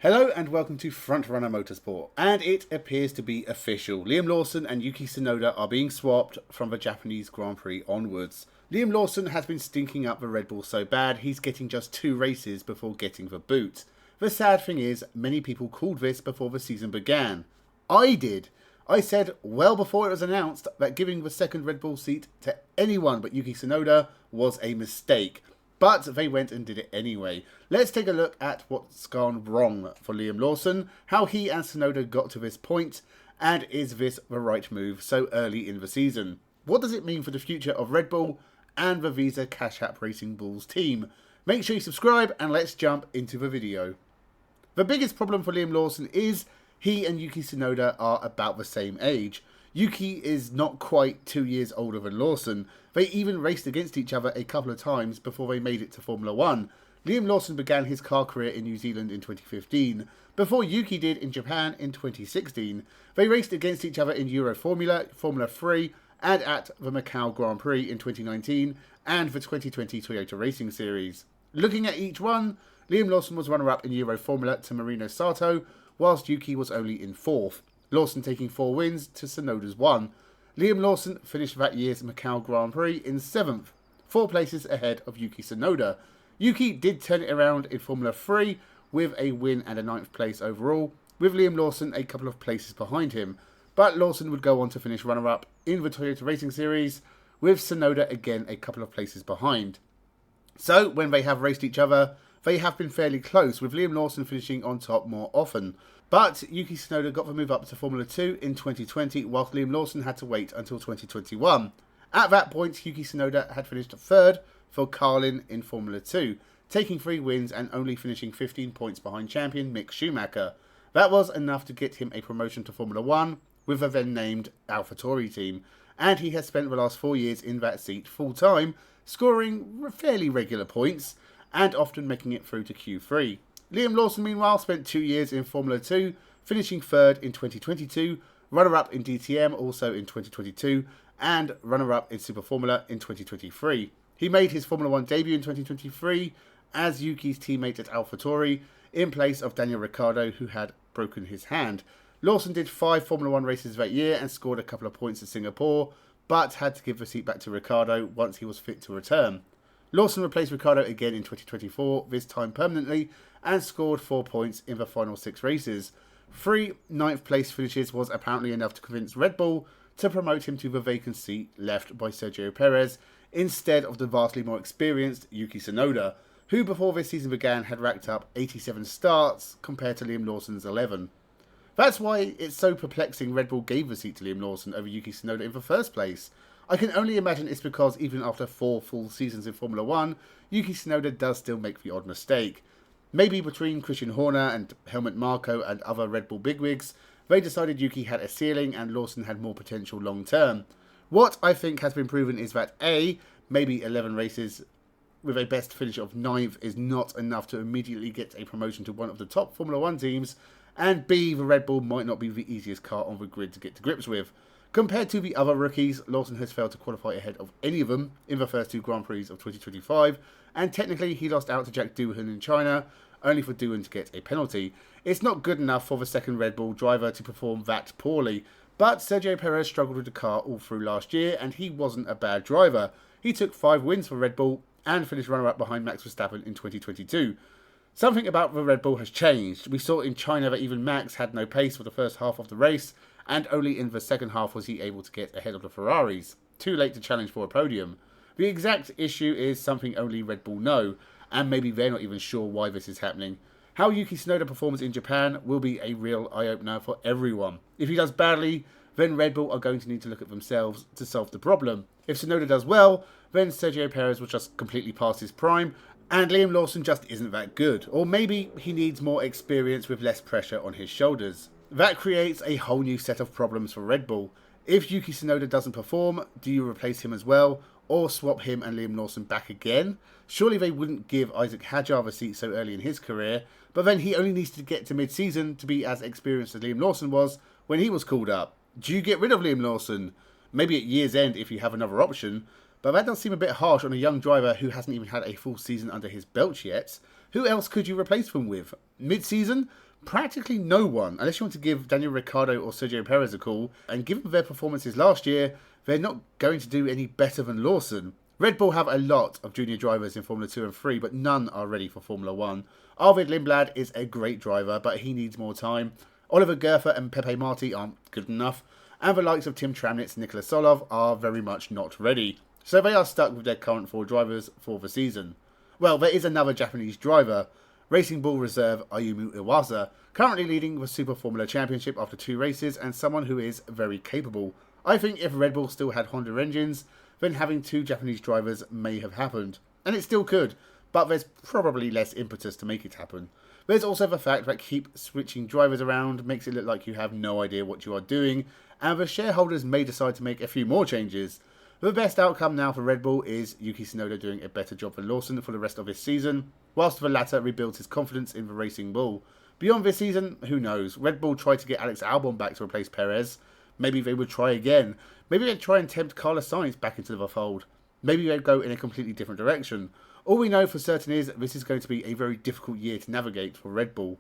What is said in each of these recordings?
Hello and welcome to Frontrunner Motorsport, and it appears to be official. Liam Lawson and Yuki Tsunoda are being swapped from the Japanese Grand Prix onwards. Liam Lawson has been stinking up the Red Bull so bad he's getting just 2 races before getting the boot. The sad thing is, many people called this before the season began. I did. I said well before it was announced that giving the second Red Bull seat to anyone but Yuki Tsunoda was a mistake. But they went and did it anyway. Let's take a look at what's gone wrong for Liam Lawson, how he and Tsunoda got to this point, and is this the right move so early in the season? What does it mean for the future of Red Bull and the Visa Cash App Racing Bulls team? Make sure you subscribe and let's jump into the video. The biggest problem for Liam Lawson is he and Yuki Tsunoda are about the same age. Yuki is not quite 2 years older than Lawson. They even raced against each other a couple of times before they made it to Formula 1. Liam Lawson began his car career in New Zealand in 2015, before Yuki did in Japan in 2016. They raced against each other in Euro Formula, Formula 3, and at the Macau Grand Prix in 2019, and the 2020 Toyota Racing Series. Looking at each one, Liam Lawson was runner-up in Euro Formula to Marino Sato, whilst Yuki was only in 4th. Lawson taking 4 wins to Tsunoda's 1. Liam Lawson finished that year's Macau Grand Prix in 7th, 4 places ahead of Yuki Tsunoda. Yuki did turn it around in Formula 3 with a win and a 9th place overall, with Liam Lawson a couple of places behind him, but Lawson would go on to finish runner-up in the Toyota Racing Series, with Tsunoda again a couple of places behind. So, when they have raced each other, they have been fairly close, with Liam Lawson finishing on top more often. But Yuki Tsunoda got the move up to Formula 2 in 2020, whilst Liam Lawson had to wait until 2021. At that point, Yuki Tsunoda had finished 3rd for Carlin in Formula 2, taking 3 wins and only finishing 15 points behind champion Mick Schumacher. That was enough to get him a promotion to Formula 1 with the then named AlphaTauri team, and he has spent the last 4 years in that seat full-time, scoring fairly regular points and often making it through to Q3. Liam Lawson, meanwhile, spent 2 years in Formula 2, finishing 3rd in 2022, runner-up in DTM also in 2022, and runner-up in Super Formula in 2023. He made his Formula 1 debut in 2023 as Yuki's teammate at AlphaTauri, in place of Daniel Ricciardo, who had broken his hand. Lawson did 5 Formula 1 races that year and scored a couple of points at Singapore, but had to give the seat back to Ricciardo once he was fit to return. Lawson replaced Ricciardo again in 2024, this time permanently, and scored 4 points in the final 6 races. 3 9th place finishes was apparently enough to convince Red Bull to promote him to the vacant seat left by Sergio Perez, instead of the vastly more experienced Yuki Tsunoda, who before this season began had racked up 87 starts compared to Liam Lawson's 11. That's why it's so perplexing Red Bull gave the seat to Liam Lawson over Yuki Tsunoda in the first place. I can only imagine it's because even after 4 full seasons in Formula 1, Yuki Tsunoda does still make the odd mistake. Maybe between Christian Horner and Helmut Marko and other Red Bull bigwigs, they decided Yuki had a ceiling and Lawson had more potential long term. What I think has been proven is that A, maybe 11 races with a best finish of 9th is not enough to immediately get a promotion to one of the top Formula 1 teams, and B, the Red Bull might not be the easiest car on the grid to get to grips with. Compared to the other rookies, Lawson has failed to qualify ahead of any of them in the first 2 Grand Prix of 2025, and technically he lost out to Jack Doohan in China, only for Doohan to get a penalty. It's not good enough for the second Red Bull driver to perform that poorly, but Sergio Perez struggled with the car all through last year, and he wasn't a bad driver. He took 5 wins for Red Bull and finished runner-up behind Max Verstappen in 2022. Something about the Red Bull has changed. We saw in China that even Max had no pace for the first half of the race, and only in the second half was he able to get ahead of the Ferraris. Too late to challenge for a podium. The exact issue is something only Red Bull know, and maybe they're not even sure why this is happening. How Yuki Tsunoda performs in Japan will be a real eye-opener for everyone. If he does badly, then Red Bull are going to need to look at themselves to solve the problem. If Tsunoda does well, then Sergio Perez will just completely pass his prime, and Liam Lawson just isn't that good. Or maybe he needs more experience with less pressure on his shoulders. That creates a whole new set of problems for Red Bull. If Yuki Tsunoda doesn't perform, do you replace him as well, or swap him and Liam Lawson back again? Surely they wouldn't give Isaac Hadjar the seat so early in his career, but then he only needs to get to mid-season to be as experienced as Liam Lawson was when he was called up. Do you get rid of Liam Lawson? Maybe at year's end if you have another option, but that does seem a bit harsh on a young driver who hasn't even had a full season under his belt yet. Who else could you replace him with? Mid-season? Practically no one, unless you want to give Daniel Ricciardo or Sergio Perez a call, and given their performances last year, they're not going to do any better than Lawson. Red Bull have a lot of junior drivers in Formula 2 and 3, but none are ready for Formula 1. Arvid Lindblad is a great driver, but he needs more time. Oliver Gerfer and Pepe Marti aren't good enough, and the likes of Tim Tramnitz and Nicolas Solov are very much not ready. So they are stuck with their current 4 drivers for the season. Well, there is another Japanese driver, Racing Bull reserve Ayumu Iwasa, currently leading the Super Formula Championship after 2 races, and someone who is very capable. I think if Red Bull still had Honda engines, then having 2 Japanese drivers may have happened. And it still could, but there's probably less impetus to make it happen. There's also the fact that keep switching drivers around makes it look like you have no idea what you are doing, and the shareholders may decide to make a few more changes. The best outcome now for Red Bull is Yuki Tsunoda doing a better job than Lawson for the rest of this season, whilst the latter rebuilds his confidence in the Racing Bull. Beyond this season, who knows? Red Bull tried to get Alex Albon back to replace Perez. Maybe they would try again. Maybe they'd try and tempt Carlos Sainz back into the fold. Maybe they'd go in a completely different direction. All we know for certain is this is going to be a very difficult year to navigate for Red Bull.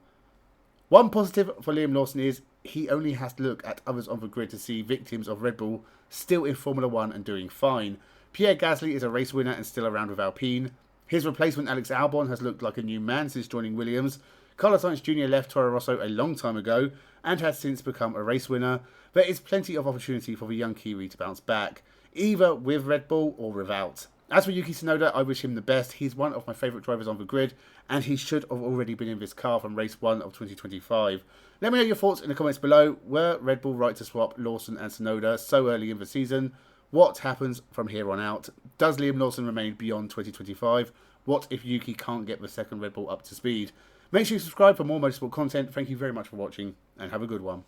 One positive for Liam Lawson is he only has to look at others on the grid to see victims of Red Bull still in Formula 1 and doing fine. Pierre Gasly is a race winner and still around with Alpine. His replacement Alex Albon has looked like a new man since joining Williams. Carlos Sainz Jr. left Toro Rosso a long time ago and has since become a race winner. There is plenty of opportunity for the young Kiwi to bounce back, either with Red Bull or without. As for Yuki Tsunoda, I wish him the best. He's one of my favourite drivers on the grid, and he should have already been in this car from race 1 of 2025. Let me know your thoughts in the comments below. Were Red Bull right to swap Lawson and Tsunoda so early in the season? What happens from here on out? Does Liam Lawson remain beyond 2025? What if Yuki can't get the second Red Bull up to speed? Make sure you subscribe for more motorsport content. Thank you very much for watching, and have a good one.